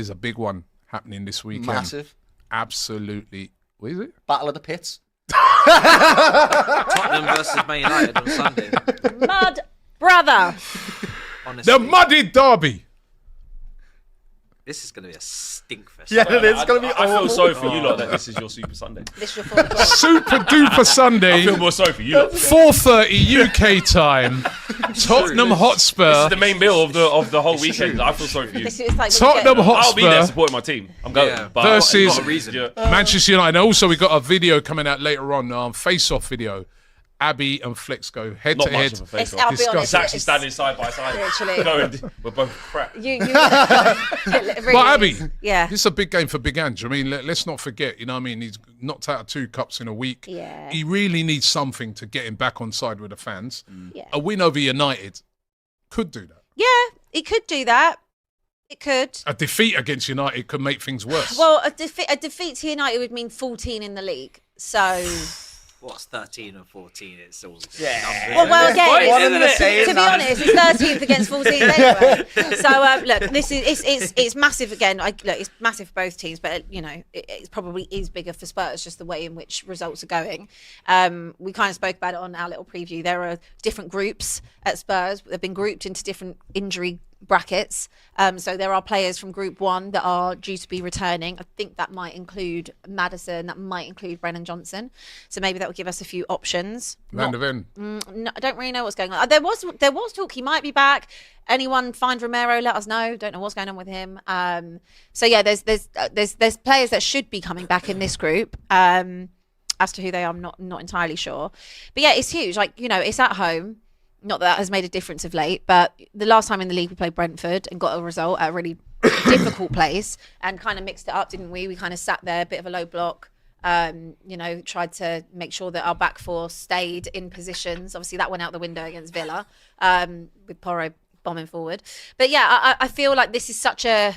is a big one happening this weekend. Massive. Absolutely. What is it? Battle of the Pits. Tottenham versus Man United on Sunday. Mud brother. Honestly, The muddy derby. this is going to be a stink fest. Yeah, it is. It's going to be I feel awful. sorry for you lot that this is your Super Sunday. This is your 4 o'clock. Super duper Sunday. I feel more sorry for you lot. 4:30 UK time. Tottenham This Hotspur. is the main bill of the whole weekend. I feel sorry for you. This is like Tottenham I'll be there Hotspur supporting my team. I'm going. Yeah. But versus got a reason. Yeah. Manchester United. And also, we got a video coming out later on, face-off video. Abby and Flex go head Not to much head. of a face I'll off. be Disgusting. honest. It's actually standing side by side. Literally. Going, we're both crap. You it really But Abby, is. Yeah. this is a big game for Big Ange. I mean, let's not forget, you know what I mean? He's knocked out of 2 cups in a week. Yeah. He really needs something to get him back on side with the fans. Yeah. A win over United could do that. Yeah, it could do that. It could. A defeat against United could make things worse. Well, a defeat to United would mean 14 in the league. So, What's 13 and 14? It's all numbers. well, again, One of them is to saying be that. honest, it's 13th against 14th anyway. So, look, this is it's massive again. Look, it's massive for both teams, but you know, it probably is bigger for Spurs just the way in which results are going. We kind of spoke about it on our little preview. There are different groups at Spurs. They've been grouped into different injury brackets. So there are players from Group 1 that are due to be returning. I think that might include Maddison, that might include Brennan Johnson. So maybe that will give us a few options. Van der Ven. No, I don't really know what's going on. There was talk he might be back. Anyone find Romero? Let us know. Don't know what's going on with him. So yeah, there's players that should be coming back in this group. As to who they are, I'm not entirely sure. But yeah, it's huge. Like, you know, it's at home. Not that has made a difference of late, but the last time in the league we played Brentford and got a result at a really difficult place and kind of mixed it up, didn't we? We kind of sat there, a bit of a low block, you know, tried to make sure that our back four stayed in positions. Obviously, that went out the window against Villa with Porro bombing forward. But yeah, I feel like this is such an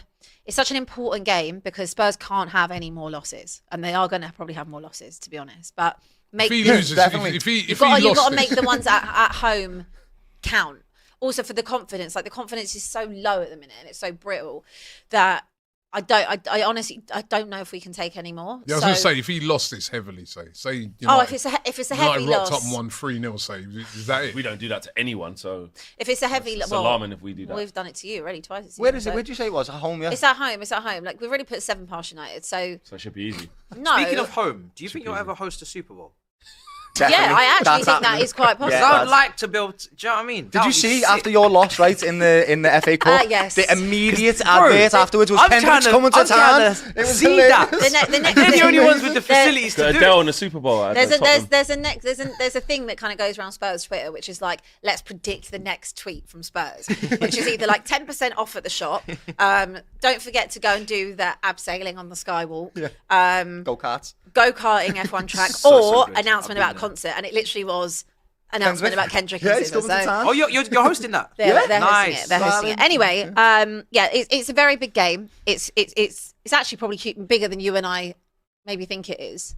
important game because Spurs can't have any more losses, and they are going to probably have more losses, to be honest. But If he loses, definitely. if he you've lost got to this- make the ones at home count. Also for the confidence, like the confidence is so low at the minute and it's so brittle that I honestly don't know if we can take any more. Yeah, I was going to say, if he lost this heavily, say United, oh, if it's a heavy United rocked loss, up and won 3-0, say, is that it? We don't do that to anyone, so if it's a heavy it's loss, alarming if we do that. we've done it to you already twice. This Where season, is it? Where did you say it was? At home, yeah? It's at home. It's at home. Like we've already put 7 past United, so So it should be easy. no. Speaking of home, do you think you'll ever host a Super Bowl? Definitely. yeah, I actually That's think that happening. is quite possible. Because Yeah, I'd like to build. Do you know what I mean? Did you see after your loss, right, in the FA Cup? Yes. The immediate advert afterwards was Kendrick's coming to town. It was see hilarious. that. The next They're the thing- only ones with the facilities to Got do Adele it. in the Super Bowl. At There's Tottenham. a thing that kind of goes around Spurs Twitter, which is like, let's predict the next tweet from Spurs, which is either like 10% off at the shop. Don't forget to go and do the abseiling on the Skywalk. Go-karts. Go-karting F1 track, So or good. announcement I've about been a there. concert, and it literally was announcement Kendrick. about Kendrick Yeah, and he's SZA. coming to town. Oh, you're hosting that? They're hosting Nice. it. They're hosting it. Anyway, yeah, it's a very big game. It's actually probably bigger than you and I maybe think it is.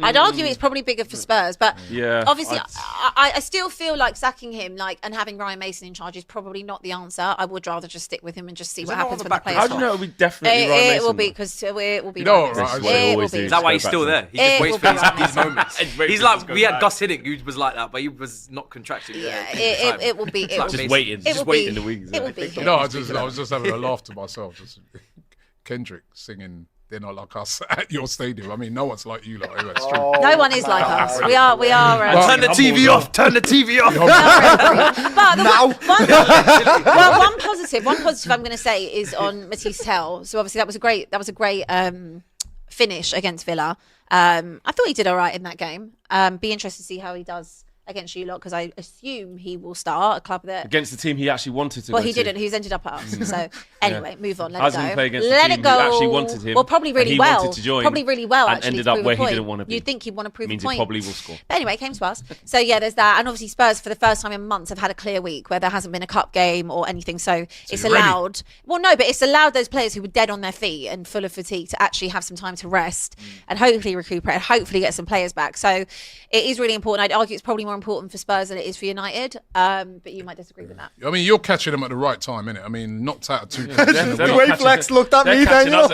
I'd argue it's probably bigger for Spurs, but Yeah, obviously I still feel like sacking him and having Ryan Mason in charge is probably not the answer. I would rather just stick with him and just see Is what it not happens on when the the back? players How do you know it'll be definitely Ryan It Mason? will be because it will be. You know Ryan what, Mason. right? That's what It they will always be. do. Is that why he's Go still back there? He just It waits will for be these Ryan moments. And He's just like, go we had back. Gus Hiddink, who was like that, but he was not contractually Yeah, there. it will be. It will Just be. waiting, It just will waiting be- in the wings. It will be. You know, I was just having a laugh to myself. Just Kendrick singing "They're Not Like Us" at your stadium. I mean, no one's like you, like it's true. No one is like us. We are. Well, Turn the TV off. Turn the TV off. But the Now. one positive I'm going to say is on Matisse Tell. So obviously that was a great finish against Villa. I thought he did all right in that game. Be interested to see how he does against you lot because I assume he will start a club that. Against the team he actually wanted to Well, go he to. didn't. He's ended up at us. So anyway, move on. Let How's it he go. play against the Let team it go. who actually wanted him Well, probably and really he well. wanted to join Probably really well. and Actually, ended to up prove where a he point. didn't want to be. You'd think he'd want to prove Means a point. he probably will score. But anyway, it came to us. So yeah, there's that, and obviously Spurs for the first time in months have had a clear week where there hasn't been a cup game or anything. So it's you're ready. allowed. Well, no, but it's allowed those players who were dead on their feet and full of fatigue to actually have some time to rest and hopefully recuperate, and hopefully get some players back. So it is really important. I'd argue it's probably more more important for Spurs than it is for United. But you might disagree with that. I mean, you're catching them at the right time, innit? I mean, knocked out at 2 The way Flex looked at me, Daniel.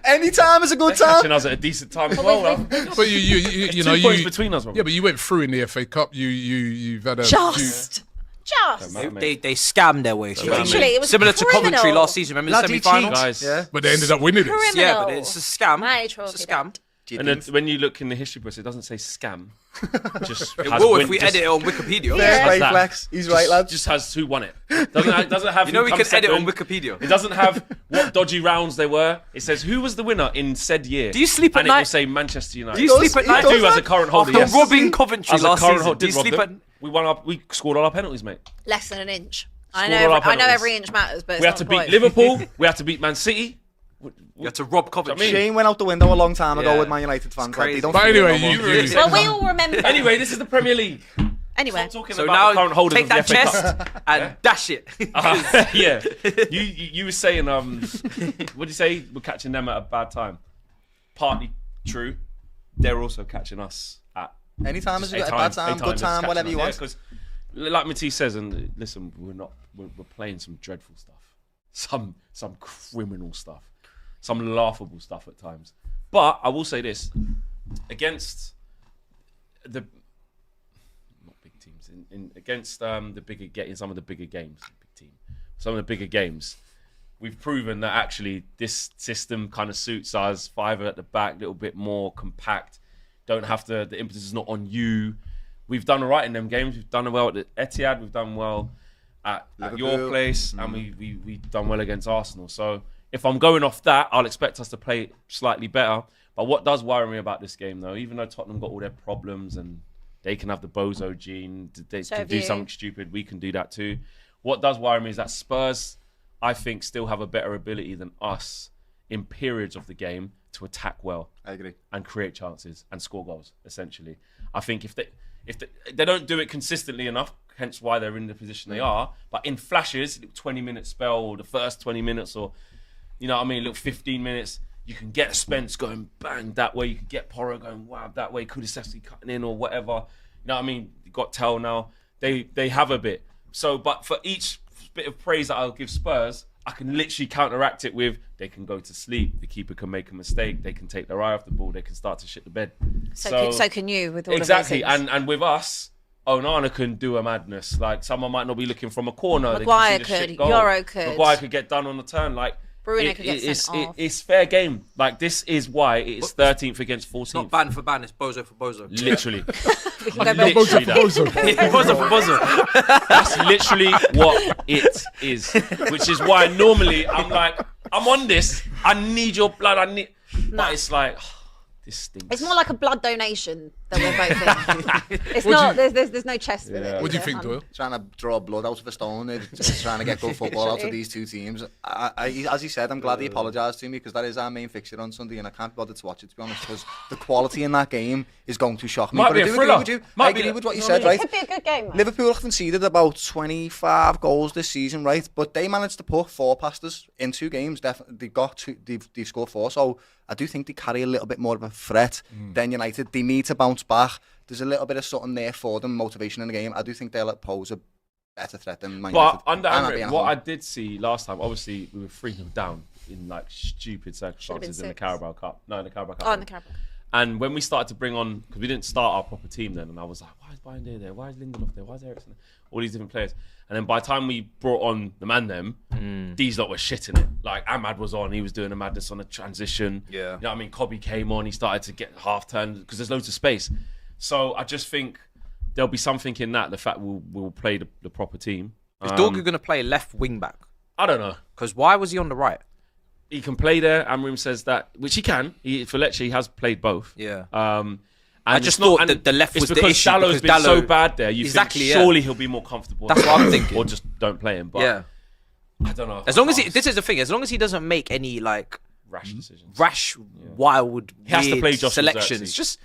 Any time is a good time. Catching us at a decent time as well. But you know, 2 points between us, bro. Yeah, but you went through in the FA Cup. You've had a Just. They scammed their way. Literally, it was similar to criminal. Coventry last season. Remember the semi-final? Guys, Yeah. but they ended up winning it. Criminal. Yeah, but it's a scam. Mate, It's a scam. and then when you look in the history books, it doesn't say scam. It just It has will win- if we just- edit it on Wikipedia. Fair has play, that. Flex. He's right, lads. Just has who won it. Doesn't have. You know who we comes can edit on second. Wikipedia. It doesn't have what dodgy rounds they were. It says who was the winner in said year. Do you sleep at and night? it will say Manchester United. Do you sleep at night? I do as a current holder. After Yes. robbing Coventry As a last current season, holder, do you did rob sleep at... them. We won up. We scored all our penalties, mate. Less than an inch. I Scored all our know penalties. every inch matters, but it's We had not to quite. beat Liverpool. We had to beat Man City. You had to rob Coventry. I mean- Shane went out the window a long time ago Yeah. with Man United fans. crazy. They don't But feel anyway, it no more. you Well, we all remember. Anyway, this is the Premier League. Anyway. Stop talking So about the current now holders take of that the FA Cup. chest and dash it. Yeah, you were saying what do you say? We're catching them at a bad time. Partly true. They're also catching us at Anytime is a a bad time, good it's time, catching whatever us. you Yeah, want. 'cause like Matisse says, and listen, we're playing some dreadful stuff, some criminal stuff, some laughable stuff at times. But I will say this: against the not big teams, against the bigger in some of the bigger games, some of the bigger games, we've proven that actually this system kind of suits us. 5 at the back, a little bit more compact. Don't have to. The impetus is not on you. We've done all right in them games. We've done well at the Etihad. We've done well at your Liverpool. place, and we've done well against Arsenal. So if I'm going off that, I'll expect us to play slightly better. But what does worry me about this game, though, even though Tottenham got all their problems and they can have the bozo gene, they So can have do you. something stupid, we can do that too. What does worry me is that Spurs, I think, still have a better ability than us in periods of the game to attack well. I agree. And create chances and score goals, essentially. I think if they don't do it consistently enough, hence why they're in the position they are, but in flashes, 20-minute spell or the first 20 minutes or, you know what I mean, little 15 minutes, you can get Spence going bang that way, you can get Porro going wow that way, Kulusevski cutting in or whatever. You know what I mean? You got Tell now. They have a bit. So, but for each bit of praise that I'll give Spurs, I can literally counteract it with they can go to sleep, the keeper can make a mistake, they can take their eye off the ball, they can start to shit the bed. So can you with all exactly, of those things. and with us, Onana can do a madness. Like someone might not be looking from a corner. Maguire they can see the could, shit goal. Euro could. Maguire could get done on the turn. Like Bruno could get sent off. It's fair game. Like this is why it's 13th against 14th. It's not ban for ban, it's bozo for bozo. Literally. We can go Literally back. Bozo for that. bozo. Bozo for bozo. That's literally what it is. Which is why normally I'm like, I'm on this. I need your blood. But it's like, this stinks. It's more like a blood donation that we're both in. It's not. There's no chest with it. What do you think, Doyle? Trying to draw blood out of a stone. It's trying to get good football out of these two teams. As he said, I'm glad he apologised to me because that is our main fixture on Sunday, and I can't be bothered to watch it, to be honest, because the quality in that game is going to shock me. Might but be I a do thriller. agree with you. Might I be agree a- with what you you know said, what I mean? right? It could be a good game. Though. Liverpool have conceded about 25 goals this season, right? But they managed to put 4 past us in 2 games. Definitely, they've got 2. They've scored 4. So I do think they carry a little bit more of a threat than United. They need to bounce back. There's a little bit of something there for them, motivation in the game. I do think they'll pose a better threat than Man United. But under And Emirates, being at what I home. did see last time, obviously we were 3-0 down in like stupid circumstances in the 6. Carabao Cup. No, in the Carabao Cup. Oh, in the Carabao. And when we started to bring on, because we didn't start our proper team then, and I was like, why is Bayern there? Why is Lindelof there? Why is Ericsson there? All these different players. And then by the time we brought on the man them, these lot were shitting it. Like Ahmad was on, he was doing a madness on a transition. Yeah. You know what I mean? Kobe came on, he started to get half turned because there's loads of space. So I just think there'll be something in that, the fact we'll play the proper team. Is Dorgu going to play left wing back? I don't know. Because why was he on the right? He can play there. Amrim says that, which he can. For Lecce, he has played both. Yeah. And I just thought that the left it's was the because issue, Dallow's because been so Dallow- bad there. You Exactly, think yeah. surely he'll be more comfortable. That's what I'm thinking. Or just don't play him. But Yeah. I don't know. As long as this is the thing, as long as he doesn't make any like rash decisions. rash, wild, He has to weird play Joshua selections. Xerxes.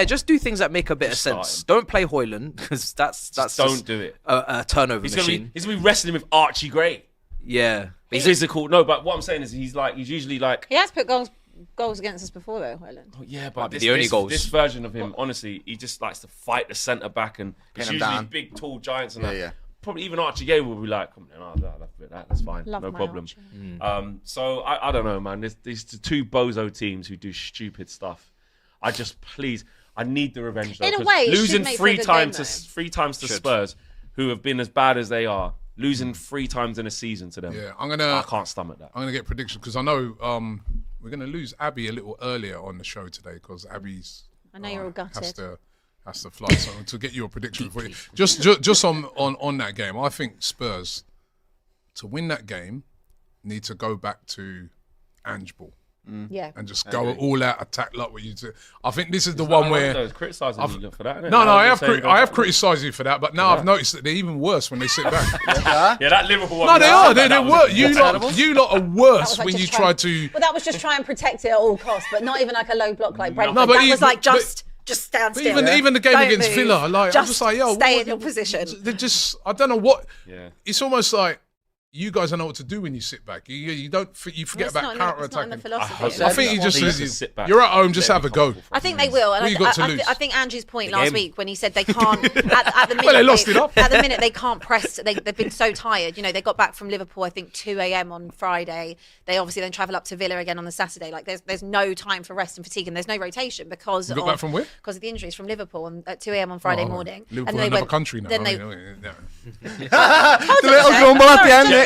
Just do things that make a bit Just of start sense. him. Don't play Hoyland because that's Don't do it. a turnover He's machine. gonna be wrestling with Archie Gray. Yeah, He's physical. No, but what I'm saying is he's usually like He has put goals goals against us before though, Ireland. Oh, yeah, Might but be the only goals. this version of him, honestly, he just likes to fight the centre back, and it's him usually down. big, tall giants and Yeah, that. yeah. Probably even Archie Gay will be like, come on, that's fine, Love no my problem. Archie. So I don't know, man. These two bozo teams who do stupid stuff. I need the revenge. Though, In a 'cause way, it should losing make for a three good times game, to Spurs, who have been as bad as they are, losing 3 times in a season to them. Yeah, I can't stomach that. I'm gonna get predictions because I know we're gonna lose Abby a little earlier on the show today because Abby's. I know you're all gutted. Has to fly. So to get your prediction for you, just on that game, I think Spurs to win that game need to go back to Ange ball. Yeah. And just go all out attack like what you do. I think this is the one where criticising you for that. Isn't it? no, I Saying have criticised you for that, but now I've noticed that they're even worse when they sit back. Yeah, that Liverpool one. No, they are. That They're was worse. You lot are worse like when just you trying- try to. Well, that was just try and protect it at all costs, but not even like a low block like Brentford. No, but that even- was like but- just stand But still. even the game Don't against move. Villa, like I'm just like, yo, stay in your position. They're just, I don't know what. Yeah. It's almost like you guys don't know what to do when you sit back. You don't. You forget It's about not in the- counter it's not in the attacking. philosophy. I think he just They used to says sit back. you're at home, just have a go. I think they will. And What you got to lose? I think Angie's point The last game. week when he said they can't at the minute. Well, they lost it up. At the minute they can't press. They've been so tired. You know, they got back from Liverpool I think 2 a.m. on Friday. They obviously then travel up to Villa again on the Saturday. Like there's no time for rest and fatigue, and there's no rotation because You got back from where? Because of the injuries from Liverpool at 2 a.m. on Friday morning. Liverpool, they another country now. Then I they, mean, yeah. The little grumble at the end.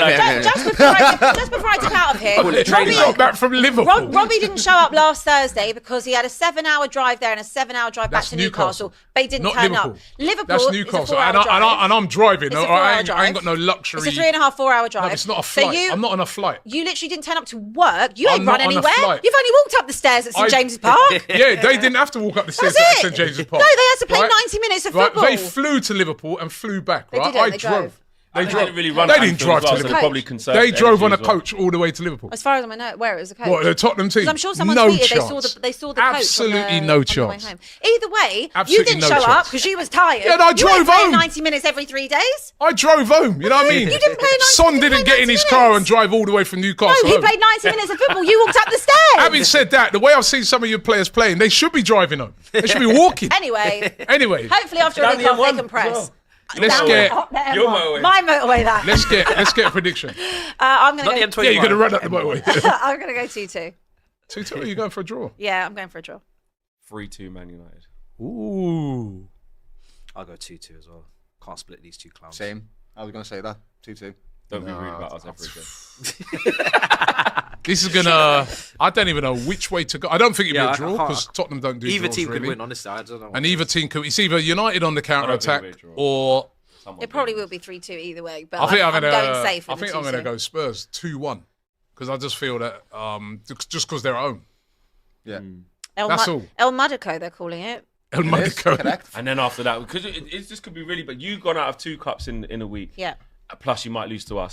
just before I dip out of here, You got back from Liverpool. Robbie didn't show up last Thursday because he had a 7-hour drive there and a 7-hour drive That's back to Newcastle. But he didn't Not turn Liverpool. up. Liverpool That's is a Newcastle, 4-hour and drive. I'm driving. It's a I 4-hour ain't drive. got no luxury. It's a 3.5, 4-hour drive. No, it's not a flight. I'm not on a flight. You literally didn't turn up to work. You I'm ain't run not on a anywhere. flight. You've only walked up the stairs at St I- James's Park. Yeah, they didn't have to walk up the stairs That's at it. St James's Park. No, they had to play right? 90 minutes of Right, football. they flew to Liverpool and flew back. They Right, didn't, I they drove. drove. They didn't really run. They at didn't Anfield drive as well, to so they Liverpool. probably conserved They drove on a energy as well. coach all the way to Liverpool. As far as I know, where it was a coach. What, the Tottenham team? Because I'm sure someone no tweeted chance. they saw the coach Absolutely on the, no on the way chance. home. Either way, Absolutely you didn't no show up chance. because you was tired. Yeah, and I you drove ain't playing home. 90 minutes every 3 days. I drove home. You know what I mean? You didn't play 90 Son you didn't played get in 90 his car minutes. and drive all the way from Newcastle. No, he home. played 90 minutes of football. You walked up the stairs. Having said that, the way I've seen some of your players playing, they should be driving home. They should be walking. Anyway, Anyway, hopefully after a Down week the off they M1 can as press. well. let's Down get the M1. Your motorway. My motorway, that. let's get a prediction. I'm going Not to the go. M21. Yeah, you're gonna run up the motorway. I'm going to go 2-2. 2-2. Are you going for a draw? Yeah, I'm going for a draw. 3-2 Man United. Ooh. I'll go 2-2 as well. Can't split these two clowns. Same. I was going to say that. 2-2. Don't be Nah, rude about us ever again. This is gonna. I don't even know which way to go. I don't think it'll Yeah, be I a draw can't- because Tottenham don't do Either draws team really. could win, honestly. I don't know. And either team could. It's either United on the counter think it'll attack be a draw. or Someone It probably beat will us. be 3-2 either way, but I think I'm I'm gonna. going safe I with the think I'm gonna 2-2. go Spurs 2-1 because I just feel that just because they're at home. Yeah. That's all. El Madico, they're calling it. El It is, Monaco. correct. And then after that, because it just could be really. But you gone out of 2 cups in a week. Yeah. Plus, you might lose to us.